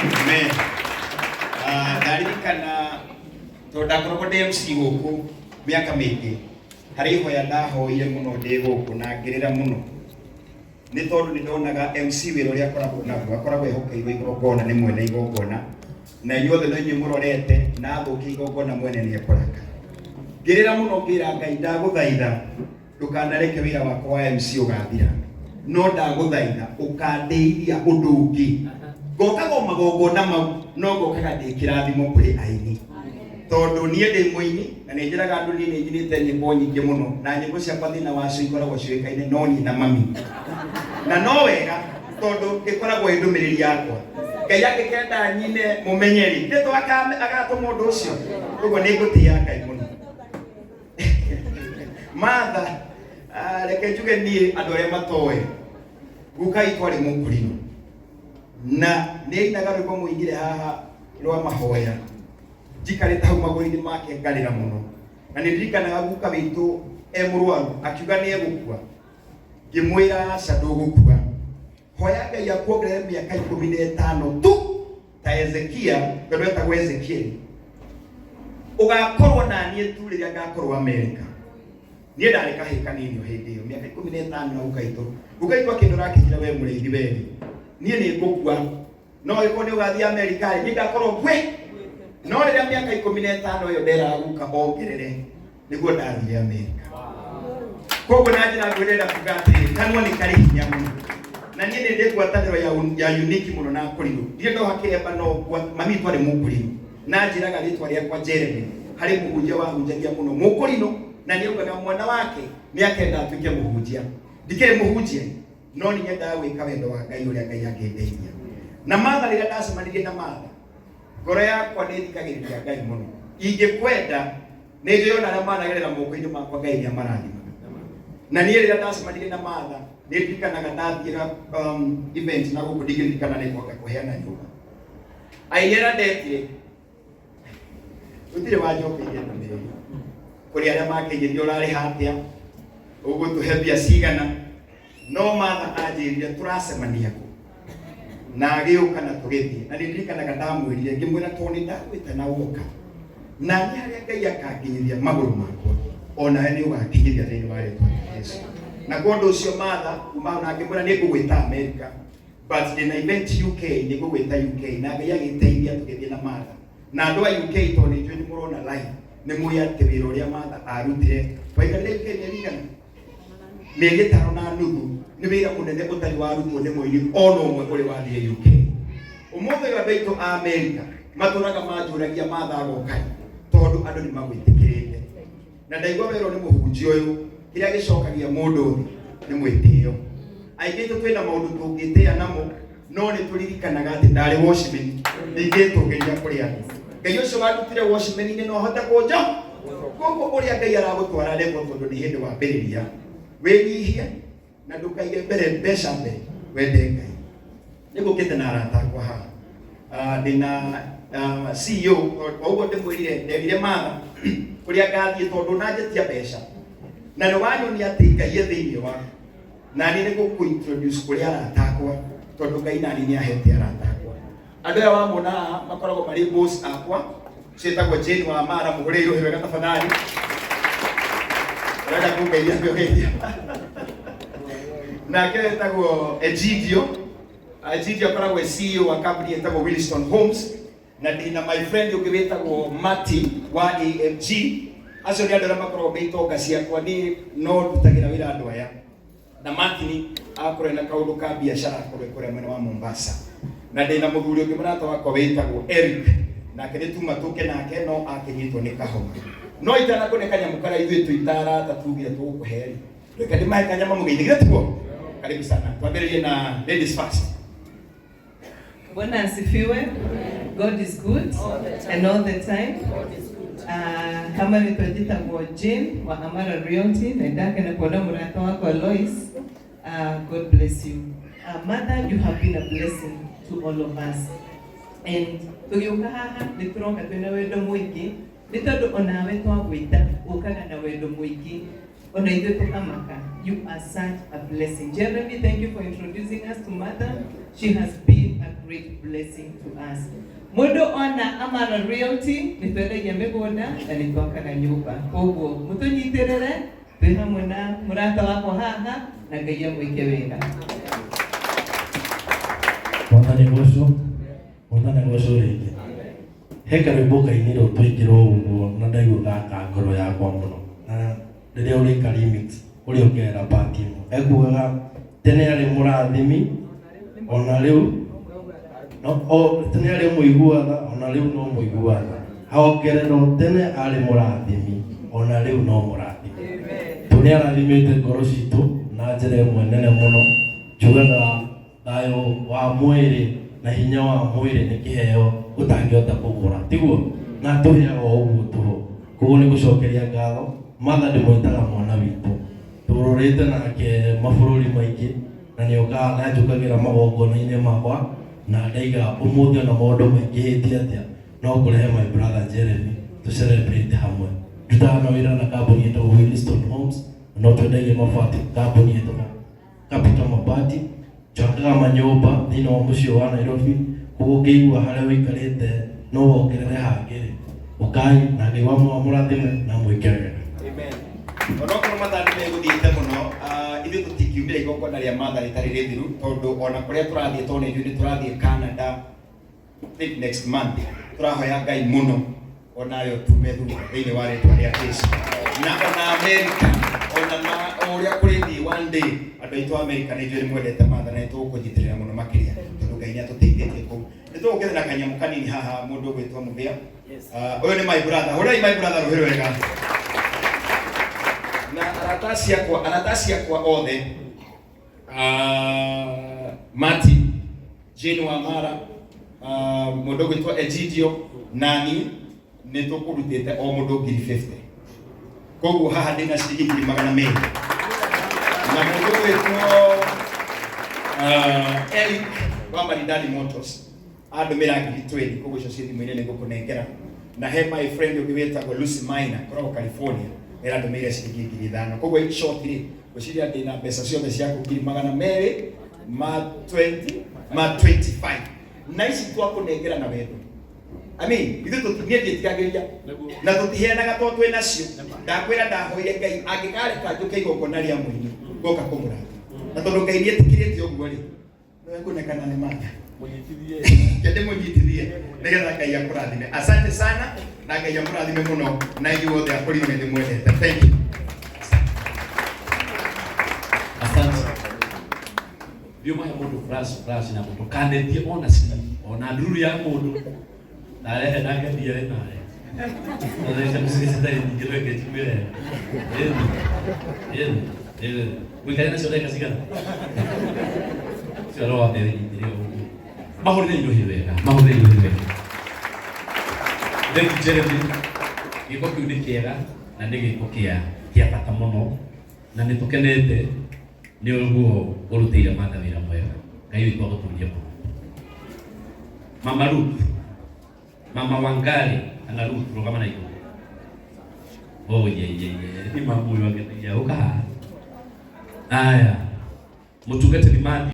Amen. Ndaririkana ndakoragwo ndĩ MC gũkũ mĩaka mĩingĩ, harĩ ihoya ndahoire mũno ndĩ gũkũ na ngĩrĩra mũno, nĩ tondũ nĩ ndonaga MC wĩra ũrĩa akoragwo naguo akoragwo ehokeirwo igongona nĩ mwene igongona, na inyuothe no inyuĩ mũrorete na athũkia igongona mwene nĩ ekoraga. Ngĩrĩra mũno ngĩra Ngai ndagũthaitha ndũkanareke wĩra wakwa wa MC ũgathira, no ndagũthaitha ũkandĩithia ũndũ ũngĩ. Ngokaga magongona mau no ngokaga ndĩ kĩrathimo kũrĩ aini, tondũ niĩ ndĩ mũini na nĩ njĩraga andũ niĩ nĩ njinĩte nyĩmbo nyingĩ mũno, na nyĩmbo ciakwa thĩna wacio ikoragwo ciũĩkaine no niĩ na mami, na no wega tondũ ĩkoragwo ĩ ndũmĩrĩri yakwa. Ngai angĩkenda nyine mũmenyeri nĩ agatũma ũndũ ũcio, koguo nĩ ngũtĩa Ngai mũno. Martha, reke njuge niĩ andũ arĩa matoĩ, guka itwa rĩ mũkũrinũ na nĩ inaga rwĩmbo mũingire haha rwa mahoya, njikarĩte hau magũrũ-inĩ make ngarĩra mũno, na nĩ ndirikanaga guka witũ mũrwaru akiuga nĩ egũkua, ngĩmwĩra aca ndũgũkua, hoya Ngai akuongerere mĩaka 15 tu ta Ezekia, tondũ etagwo Ezekieli, ũgakorwo na niĩ tu rĩrĩa ngakorwo Amerika. Niĩ ndarĩ kahĩĩ kanini o hĩndĩ ĩyo, mĩaka 15 na gukaitwo kĩndũ rakinyire we mũrĩithi weri, niĩ nĩ ngũkua, no ĩkorwo nĩ ũgathiĩ Amerika niĩ ngakorwo ngwe, no rĩrĩa mĩaka 15 ĩyo nderaga guka ongerere nĩguo ndathire Amerika. Koguo na njĩra ngwĩrĩra kuga atĩrĩ kanua nĩ karĩ hinya mũno, na niĩ nĩ ndĩ ngwatanĩro ya unique mũno na Kũrinũ, ndirĩ ndo hakĩremba no mami twarĩ Mũkũrinũ, na njĩraga rĩtwa rĩakwa Jeremy harĩ mũhunjia wahunjagia mũno Mũkũrinũ, na nĩ ugaga mwana wake nĩ akenda atuĩke mũhunjia. Ndikĩrĩ mũhunjia no nĩ nyendaga gwĩka wendo wa Ngai ũrĩa Ngai angĩndeithia. Na Martha rĩrĩa ndacemanirie na Martha, ngoro yakwa nĩ thikagĩrĩria Ngai mũno, ingĩkwenda nĩ ndĩrona arĩa managerera moko-inĩ makwa Ngai nĩ amarathima. Na niĩ rĩrĩa ndacemanirie na Martha nĩ ndirikanaga ndathiĩra event na gũkũ ndigĩririkana nĩ kwanga kũheana nyũmba, aigĩra ndetire gũtirĩ wanjokeirie ndũmĩrĩri kũrĩ arĩa makĩnyirie ũrarĩ hatĩa, ũgũtũhe mbia cigana, no Martha anjĩrire tũracemania kũ, na agĩũka na tũgĩthiĩ, na nĩ ndirikanaga ndamwĩrire ngĩmwĩra tondũ nĩ ndagwĩte na woka na niĩ harĩa Ngai akanginyĩria magũrũ makwa onawe nĩ ũgakinyĩria thĩinĩ wa rĩtwa rĩa Jesũ. Na kwa ũndũ ũcio Martha kuma na ngĩmwĩra nĩ ngũgwĩta Amerika, but ndĩ na event UK, nĩ ngũgwĩta UK, na Ngai agĩteithia tũgĩthiĩ na Martha, na andũ a UK tondũ nĩ njũĩ nĩ mũrona live nĩ mũĩ atĩ wĩra ũrĩa Martha arutire waikarire UK mĩeri igana, mĩeri 5 na nuthu, nĩ wĩra mũnene ũtarĩ warutwo nĩ mũini ona ũmwe ũrĩ wathire UK. Ũmũthĩ ũyũ andũ aitũ a Amerika matũraga manjũragia Martha agoka tondũ andũ nĩ magwĩtĩkĩrĩte, na ndaigua wĩra nĩ mũhunjia ũyũ kĩrĩa gĩcokagia mũndũ thĩ nĩ mwĩtĩo. Aingĩ twĩ na maũndũ tũngĩtĩa namo, no nĩ tũririkanaga atĩ ndarĩ worshipman ndingĩtũgĩria kũrĩ andũ. Ngai ũcio warutire worshipman-inĩ no ahote kũnja, koguo ũrĩa Ngai aragũtwara level tondũ nĩ hĩndĩ wambĩrĩria, wĩnyihie na ndũkaige mbere mbeca mbere, wende Ngai. Nĩ gũkĩte na arata akwa haha, ndĩna CEO, koguo ndĩmwĩrire ndegire Martha kũrĩa ngathiĩ tondũ nanjĩtia mbeca, na nĩ wanyonia atĩ Ngai e thĩinĩ waku, na niĩ nĩ ngũkũ-introduce kũrĩ arata akwa tondũ Ngai nani nĩ ahete arata akwa. Andũ aya wamona haha makoragwo marĩ boss akwa, ciĩtagwo Jane wa Mara, mũhũrĩre irohi wega tafadhali. Ũrenda kũngeithia ngũgeithia. Nake wĩtagwo Egidio, Egidio akoragwo CEO wa company ĩtagwo Williston Homes, na ndĩna my friend ũngĩ wĩtagwo Mati wa AMG. Acio nĩ andũ arĩa makoragwo me itonga ciakwa, niĩ no ndutagĩra wĩra andũ aya, na Mati akorwo na kaũndũ ka biacara kũrĩa mwena wa Mombasa, na ndĩna mũthuri ũngĩ mũrata wakwa wĩtagwo Eric, nake nĩ tuma tũke nake no akĩnyitwo nĩ kahoma. No itanakũne kanyamũ karĩa ithuĩ tũitarata tugire tũgũkũhe-rĩ, reke ndĩmahe kanyama mũgeithie tiguo. Karibu sana, tuambĩrĩrie na ladies first. Bwana asifiwe. God is good and all the time. Kama nitwajitagwo Jane wa Amara Realty, na ndake na kuona murata wako Lois. God bless you. Mother, you have been a blessing to all of us. And tugiuka haha nituronga twina wendo mwingi, ni tondu onawe twagwita ukaga na wendo mwingi, ona ithuĩ tukamaka. You are such a blessing. Jeremy, thank you for introducing us to Mother. She has been a great blessing to us. Mudo ona Amara Realty, nitwende yamegona na nitwaka na nyumba. Koguo mutunyiterere twi hamwe na murata wako haha na Ngai amwike wega. Mwana ngosho rege. Heka rwimbo kainiro twikirwo uguo na ndaigua gaka ngoro yakwa muno. Na riria uri ka remix uri ongera part imo. Ekuaga tene ari murathimi ona riu tene ari muiguaga ona riu no muiguaga. Haongerero tene ari murathimi ona riu no murathimi. Tuni arathimite ngoro citu na njira imwe nene muno. Njugaga thayo wa mwiri na hinya wa mwiri ni kiheo utangihota kugura tiguo na tuheaga uguo tuho koguo ni gucokeria ngatho Mother ndimwitaga mwana witu tururite nake mabururi maingi na ni ukaga na njukagira magongona-ini makwa na ndaiga umuthi na maundu maingihitie atia no kurehe my brother Jeremy to celebrate hamwe ndutaga wira na kambuni yetu Williston Homes no twendagie mabati kambuni yetu Capital Mabati Chakaga manyumba thini wa muciĩ wa Nairobi koguo ngĩigua harĩa wĩikarĩte no wongerere hangĩ ukai na Ngai wa mũrathime na mwĩke wega. Amen. Onokorwo Mother nĩmegũthiĩte mũno ithuĩ tũtikiumire igongona rĩa Mother rĩtarĩ rĩthiru tondũ ona kũrĩa tũrathiĩ tondũ ithuĩ tũrathiĩ Canada next month tũrahoya Ngai mũno onayo tumethurwo thĩinĩ wa rĩtwa rĩa Jesũ na ona America ona ũrĩa kũrĩthiĩ one day andũ aitũ America nĩ ithuĩ nĩmwendete Mother na nĩtũkũnyitirĩra mũno makĩria tondũ Ngai nĩatũteithĩtie kũu. Nĩtũgũkĩra na kanyamũ kanini haha mũndũ ũgwĩtwo Mũthĩa. Ũyũ nĩ my brother. Hũrai my brother rũhĩ rwega. Na arata ciakwa othe Mati, Jane Wamara, mũndũ ũgwĩtwo Egidio nani nĩtũkũrutĩte o mũndũ 50. Koguo haha ndĩna ciringi 200. Na mũndũ ũgwĩtwo Eric wa Maridadi Motors andũmĩra 20. Koguo icio ciĩ thimũ-inĩ nĩngũkũnengera. Na he my friend ũngĩ wĩtagwo Lucy Maina koragwo California andũmĩire ciringi 5,000. Koguo in short gwĩciria ndĩna mbeca ciothe ciaku 225 na ici twakũnengera na wendo. I mean, ithuĩ tũtinie ndĩtigagĩria na tũtiheanaga tondũ twĩ nacio. Ndakwĩra ndahoire Ngai angĩkareka njũke igongona rĩa mũini ngoka kũmũratha. Na tondũ Ngai nĩetĩkĩrĩte ũguo rĩ, no ekũnekana nĩ Mother. Kende mũnyitithie nĩgetha Ngai akũrathime. Asante sana na Ngai akũrathime mũno na ithuĩ othe akũrime nĩmwendete. Thank you. Asante. Ndio maana mũndũ flash na mũndũ kandetie ona nduru ya mũndũ na rehe nake ndiye naye. Na ndio sisi tayari ningeweke timire. Wikaenda sio dakika sigana. Sio roho ndio ndio. Mahoro ndio hiwega. Thank you Jeremy. Giko kiu ni kiega na nĩ gĩko kĩa bata mũno na nĩ tũkenete nĩ ũguo ũrutĩire Mother wĩra mwega. Ngai witũ agũtũrie mũno. Mama Ruth, Mama Wangari ana Ruth rũgama na igũrũ. Oh ni mamuyo angetia uka. Aya. Mũtungatĩri Madi